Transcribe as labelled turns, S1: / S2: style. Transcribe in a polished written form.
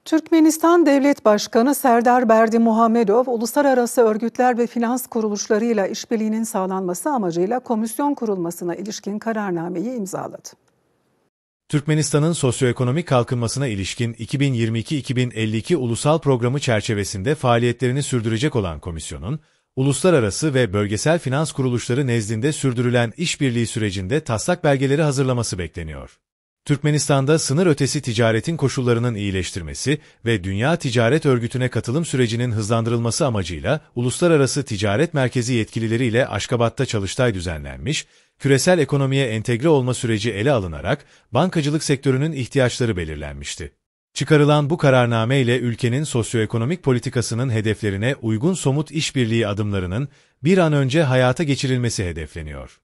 S1: Türkmenistan Devlet Başkanı Serdar Berdimuhamedov, uluslararası örgütler ve finans kuruluşlarıyla işbirliğinin sağlanması amacıyla komisyon kurulmasına ilişkin kararnameyi imzaladı.
S2: Türkmenistan'ın sosyoekonomik kalkınmasına ilişkin 2022-2052 ulusal programı çerçevesinde faaliyetlerini sürdürecek olan komisyonun, uluslararası ve bölgesel finans kuruluşları nezdinde sürdürülen işbirliği sürecinde taslak belgeleri hazırlaması bekleniyor. Türkmenistan'da sınır ötesi ticaretin koşullarının iyileştirmesi ve Dünya Ticaret Örgütü'ne katılım sürecinin hızlandırılması amacıyla Uluslararası Ticaret Merkezi yetkilileriyle Aşkabat'ta çalıştay düzenlenmiş, küresel ekonomiye entegre olma süreci ele alınarak bankacılık sektörünün ihtiyaçları belirlenmişti. Çıkarılan bu kararname ile ülkenin sosyoekonomik politikasının hedeflerine uygun somut işbirliği adımlarının bir an önce hayata geçirilmesi hedefleniyor.